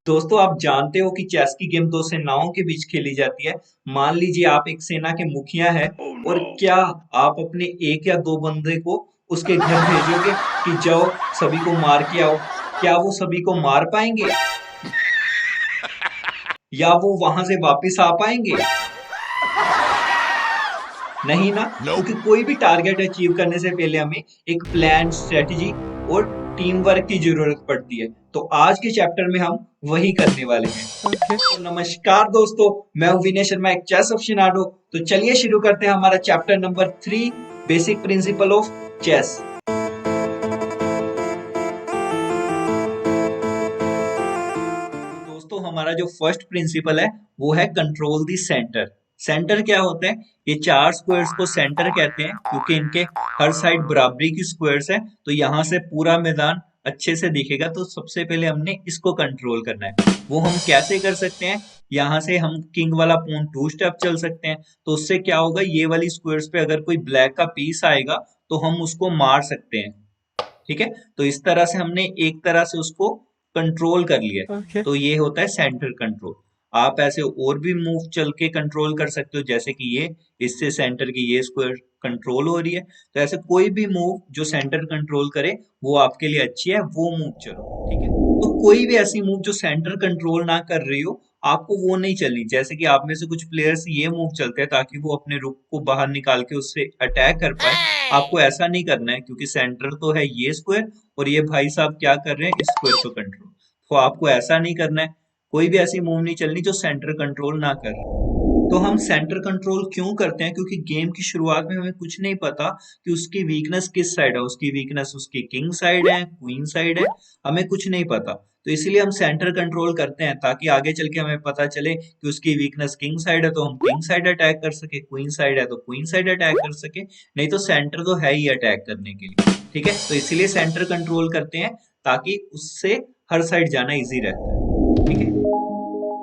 दोस्तों आप जानते हो कि चेस की गेम दो सेनाओं के बीच खेली जाती है। मान लीजिए आप एक सेना के मुखिया हैं और क्या आप अपने एक या दो बंदे को उसके घर भेजोगे कि जाओ सभी को मार के आओ। क्या वो सभी को मार पाएंगे या वो वहां से वापस आ पाएंगे? नहीं ना, क्योंकि Nope. कोई भी टारगेट अचीव करने से पहले हमें एक प्लान, स्ट्रेटजी और टीम वर्क की जरूरत पड़ती है। तो आज के चैप्टर में हम वही करने वाले हैं। Okay. तो नमस्कार दोस्तों, मैं हूं विनय शर्मा, एक चेस अफिशिएनाडो। तो चलिए शुरू करते हैं हमारा chapter number 3, basic principle of chess. दोस्तों हमारा जो फर्स्ट प्रिंसिपल है वो है कंट्रोल द सेंटर। सेंटर क्या होता है? ये चार स्क्वायर्स को सेंटर कहते हैं क्योंकि इनके हर साइड बराबरी की स्क्वायर्स है, तो यहाँ से पूरा मैदान अच्छे से दिखेगा। तो सबसे पहले हमने इसको कंट्रोल करना है। वो हम कैसे कर सकते हैं? यहाँ से हम किंग वाला पॉन 2 स्टेप चल सकते हैं। तो उससे क्या होगा, ये वाली स्क्वायर्स पे अगर कोई ब्लैक का पीस आएगा तो हम उसको मार सकते हैं। ठीक है, तो इस तरह से हमने एक तरह से उसको कंट्रोल कर लिया है। Okay. तो ये होता है सेंटर कंट्रोल। आप ऐसे और भी मूव चल के कंट्रोल कर सकते हो, जैसे कि ये इससे सेंटर की ये स्क्वायर कंट्रोल हो रही है। तो ऐसे कोई भी मूव जो सेंटर कंट्रोल करे वो आपके लिए अच्छी है, वो मूव चलो। ठीक है, तो कोई भी ऐसी मूव जो सेंटर कंट्रोल ना कर रही हो आपको वो नहीं चलनी। जैसे कि आप में से कुछ प्लेयर्स ये मूव चलते हैं ताकि वो अपने रुक को बाहर निकाल के उससे अटैक कर पाए। आपको ऐसा नहीं करना है क्योंकि सेंटर तो है ये स्क्वायर और ये भाई साहब क्या कर रहे हैं, इस स्क्वायर को कंट्रोल। तो आपको ऐसा नहीं करना है। कोई भी ऐसी मूव नहीं चलनी जो सेंटर कंट्रोल ना कर। तो हम सेंटर कंट्रोल क्यों करते हैं? क्योंकि गेम की शुरुआत में हमें कुछ नहीं पता कि उसकी वीकनेस किस साइड है। उसकी वीकनेस उसकी किंग साइड है, क्वीन साइड है, हमें कुछ नहीं पता। तो इसीलिए हम सेंटर कंट्रोल करते हैं ताकि आगे चल के हमें पता चले कि उसकी वीकनेस किंग साइड है तो हम किंग साइड अटैक कर सके, क्वीन साइड है तो क्वीन साइड अटैक कर सके। नहीं तो सेंटर तो है ही अटैक करने के लिए। ठीक है, तो इसीलिए सेंटर कंट्रोल करते हैं ताकि उससे हर साइड जाना इजी रहता है। ठीक है,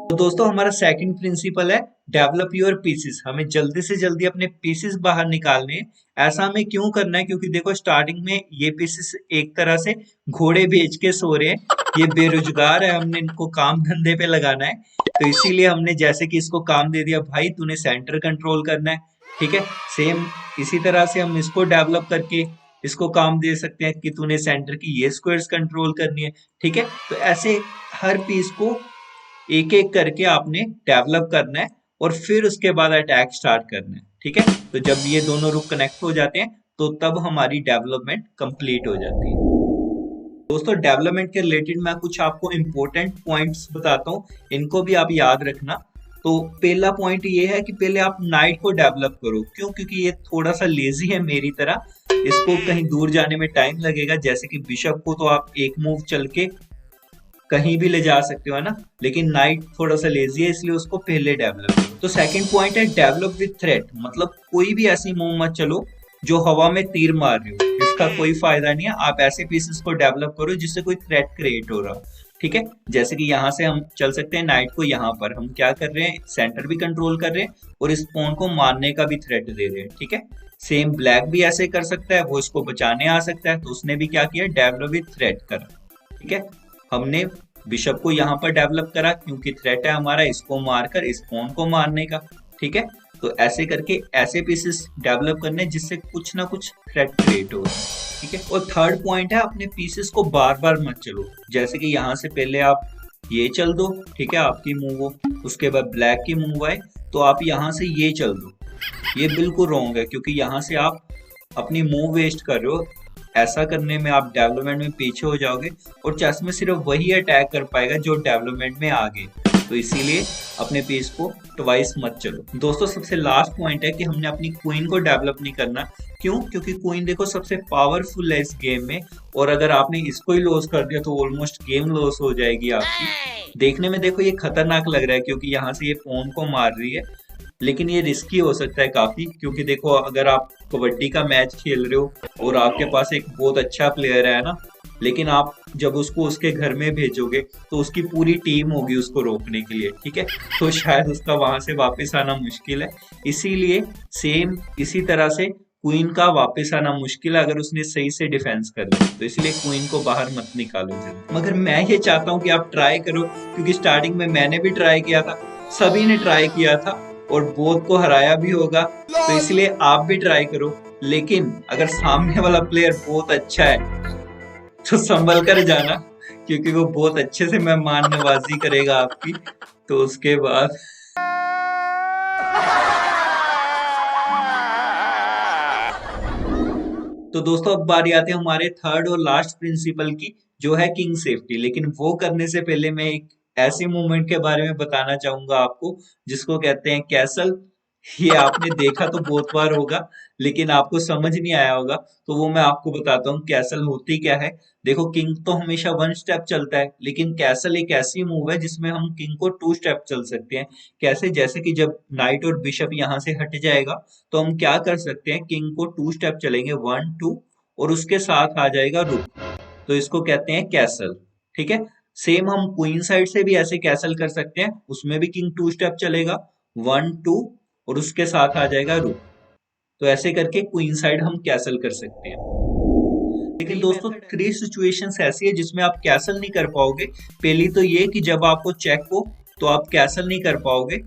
तो दोस्तों हमारा सेकंड प्रिंसिपल है डेवलप योर पीसेस। हमें जल्दी से जल्दी अपने पीसेस बाहर निकालने हैं। ऐसा हमें क्यों करना है? क्योंकि देखो स्टार्टिंग में ये पीसेस एक तरह से घोड़े बेच के सो रहे हैं। ये बेरोजगार है, हमने इनको काम धंधे पे लगाना है। तो इसीलिए हमने जैसे कि इसको काम दे दिया, भाई तूने सेंटर कंट्रोल करना है। ठीक है, सेम इसी तरह से हम इसको डेवलप करके इसको काम दे सकते हैं कि तूने सेंटर की ये स्क्वायर्स कंट्रोल करनी है। ठीक है, तो ऐसे हर पीस को एक एक करके आपने डेवलप करना है और फिर उसके बाद अटैक स्टार्ट करना है। ठीक है, तो जब ये दोनों रुक कनेक्ट हो जाते हैं तो तब हमारी डेवलपमेंट कंप्लीट हो जाती है। दोस्तों डेवलपमेंट के रिलेटेड मैं कुछ आपको इंपॉर्टेंट पॉइंट्स बताता हूँ, इनको भी आप याद रखना। तो पहला पॉइंट ये है कि पहले आप नाइट को डेवलप करो। क्यों? क्योंकि ये थोड़ा सा लेजी है मेरी तरह, इसको कहीं दूर जाने में टाइम लगेगा। जैसे कि बिशप को तो आप एक मूव चल के कहीं भी ले जा सकते हो, है ना। लेकिन नाइट थोड़ा सा लेजी है इसलिए उसको पहले डेवलप करो। तो सेकंड पॉइंट है डेवलप विद थ्रेट। मतलब कोई भी ऐसी मूव मत चलो जो हवा में तीर मार रही हो, इसका कोई फायदा नहीं है। आप ऐसे पीसेस को डेवलप करो जिससे कोई थ्रेट क्रिएट हो रहा। ठीक है, जैसे कि यहाँ से हम चल सकते हैं नाइट को, यहाँ पर हम क्या कर रहे हैं, सेंटर भी कंट्रोल कर रहे हैं और इस पॉन को मारने का भी थ्रेट दे रहे हैं। ठीक है, सेम ब्लैक भी ऐसे कर सकता है, वो इसको बचाने आ सकता है। तो उसने भी क्या किया, डेवलप विद थ्रेट करा। ठीक है, हमने बिशप को यहाँ पर डेवलप करा क्योंकि थ्रेट है हमारा इसको मारकर इस पॉन को मारने का। ठीक है, तो ऐसे करके ऐसे पीसेस डेवलप करने जिससे कुछ ना कुछ थ्रेट क्रिएट हो। ठीक है, और थर्ड पॉइंट है अपने पीसेस को बार बार मत चलो। जैसे कि यहाँ से पहले आप ये चल दो, ठीक है, आपकी मूव हो, उसके बाद ब्लैक की मूव आए तो आप यहाँ से ये चल दो। ये बिल्कुल रॉन्ग है क्योंकि यहाँ से आप अपनी मूव वेस्ट कर रहे हो। ऐसा करने में आप डेवलपमेंट में पीछे हो जाओगे और चेस में सिर्फ वही अटैक कर पाएगा जो डेवलपमेंट में आगे। तो इसीलिए अपने पीस को ट्वाइस मत चलो। दोस्तों सबसे लास्ट पॉइंट है कि हमने अपनी क्वीन को डेवलप नहीं करना। क्यों? क्योंकि क्वीन देखो सबसे पावरफुल है इस गेम में, और अगर आपने इसको ही लॉस कर दिया तो ऑलमोस्ट गेम लॉस हो जाएगी आपकी। देखने में देखो ये खतरनाक लग रहा है क्योंकि यहाँ से ये पॉन को मार रही है, लेकिन ये रिस्की हो सकता है काफी। क्योंकि देखो अगर आप कबड्डी का मैच खेल रहे हो और आपके पास एक बहुत अच्छा प्लेयर है ना, लेकिन आप जब उसको उसके घर में भेजोगे तो उसकी पूरी टीम होगी उसको रोकने के लिए। ठीक है, तो शायद उसका वहां से वापस आना मुश्किल है। इसीलिए सेम इसी तरह से क्वीन का वापस आना मुश्किल है अगर उसने सही से डिफेंस कर लिया, तो इसलिए क्वीन को बाहर मत निकालो जल्दी। मगर मैं ये चाहता हूँ कि आप ट्राई करो, क्योंकि स्टार्टिंग में मैंने भी ट्राई किया था, सभी ने ट्राई किया था और बोथ को हराया भी होगा, तो इसलिए आप भी ट्राई करो। लेकिन अगर सामने वाला प्लेयर बहुत अच्छा है तो संभल कर जाना, क्योंकि वो बहुत अच्छे से मेहमान नवाजी करेगा आपकी। तो उसके बाद तो दोस्तों अब बारी आती है हमारे थर्ड और लास्ट प्रिंसिपल की, जो है किंग सेफ्टी। लेकिन वो करने से पहले मैं एक ऐसी मूवमेंट के बारे में बताना चाहूंगा आपको, जिसको कहते हैं कैसल। ये आपने देखा तो बहुत बार होगा, लेकिन आपको समझ नहीं आया होगा, तो वो मैं आपको बताता हूँ कैसल होती क्या है। देखो, किंग तो हमेशा वन स्टेप चलता है, लेकिन कैसल एक ऐसी मूव है जिसमें हम किंग को टू स्टेप चल सकते हैं। कैसे? जैसे कि जब नाइट और बिशप यहाँ से हट जाएगा, तो हम क्या कर सकते हैं, किंग को टू स्टेप चलेंगे, 1 2, और उसके साथ आ जाएगा रुक, तो इसको कहते हैं कैसल। ठीक है। सेम हम क्वीन साइड से भी ऐसे कैसल कर सकते हैं, उसमें भी किंग टू स्टेप चलेगा, 1 2, और उसके साथ आ जाएगा रुक। तो ऐसे करके क्वीन साइड हम कैसल कर सकते हैं। लेकिन दोस्तों 3 सिचुएशंस ऐसी है जिसमें आप कैसल नहीं कर पाओगे। पहली तो ये कि जब आपको चेक हो तो आप कैसल नहीं कर पाओगे।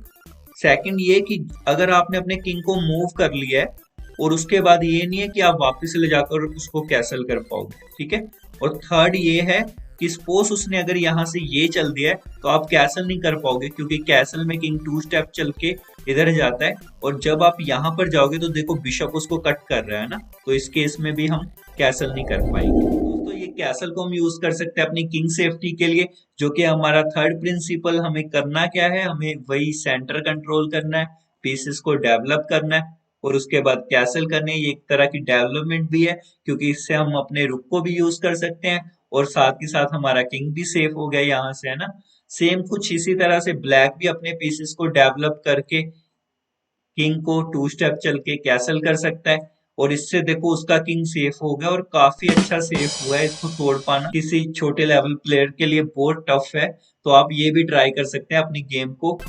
सेकंड ये कि अगर आपने अपने किंग को मूव कर लिया है और उसके बाद ये नहीं है कि आप वापस ले जाकर उसको कैसल कर पाओगे। ठीक है। और थर्ड ये है कि सपोज उसने अगर यहाँ से ये चल दिया है तो आप कैसल नहीं कर पाओगे, क्योंकि कैसल में किंग टू स्टेप चल के इधर जाता है, और जब आप यहाँ पर जाओगे तो देखो बिशप उसको कट कर रहा है ना, तो इस केस में भी हम कैसल नहीं कर पाएंगे। दोस्तों ये कैसल को हम यूज कर सकते हैं अपनी किंग सेफ्टी के लिए, जो कि हमारा थर्ड प्रिंसिपल। हमें करना क्या है, हमें वही सेंटर कंट्रोल करना है, पीसेस को डेवलप करना है, और उसके बाद कैसल करने। ये एक तरह की डेवलपमेंट भी है, क्योंकि इससे हम अपने रुक को भी यूज कर सकते हैं, और साथ ही साथ हमारा किंग भी सेफ हो गया यहाँ से, है ना। सेम कुछ इसी तरह से ब्लैक भी अपने पीसेस को डेवलप करके किंग को टू स्टेप चल के कैसल कर सकता है, और इससे देखो उसका किंग सेफ हो गया और काफी अच्छा सेफ हुआ है। इसको तोड़ पाना किसी छोटे लेवल प्लेयर के लिए बहुत टफ है, तो आप ये भी ट्राई कर सकते हैं अपनी गेम को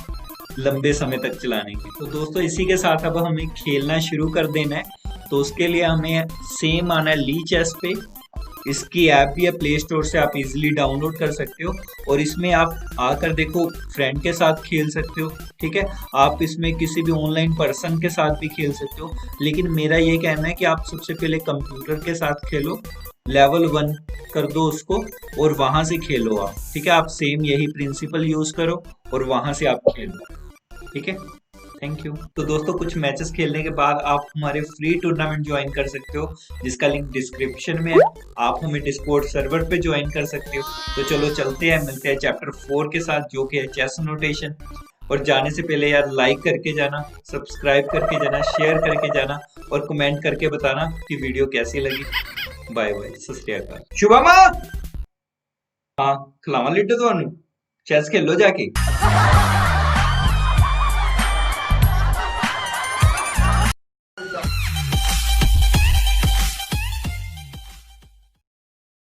लंबे समय तक चलाने की। तो दोस्तों इसी के साथ अब हमें खेलना शुरू कर देना है। तो उसके लिए हमें सेम आना है ली चेस पे। इसकी ऐप भी है, प्ले स्टोर से आप इजीली डाउनलोड कर सकते हो, और इसमें आप आकर देखो फ्रेंड के साथ खेल सकते हो। ठीक है। आप इसमें किसी भी ऑनलाइन पर्सन के साथ भी खेल सकते हो, लेकिन मेरा ये कहना है कि आप सबसे पहले कंप्यूटर के साथ खेलो, लेवल 1 कर दो उसको, और वहां से खेलो आप। ठीक है। आप सेम यही प्रिंसिपल यूज करो और वहां से आप खेलो। ठीक है। Thank you. तो दोस्तों कुछ मैचेस खेलने के बाद आप हमारे फ्री टूर्नामेंट ज्वाइन कर सकते हो, जिसका लिंक डिस्क्रिप्शन में है। आप हमें डिस्कॉर्ड सर्वर पे ज्वाइन कर सकते हो। तो चलो चलते हैं, मिलते हैं चैप्टर 4 के साथ, जो कि है चेस नोटेशन। और जाने से पहले यार लाइक करके जाना, सब्सक्राइब करके जाना, शेयर करके जाना, और कमेंट करके बताना कि वीडियो कैसी लगी। बाय बाय, सत श्री अकाल। शुभमा, हाँ खिलावा लिट्टू, चेस खेलो जाके।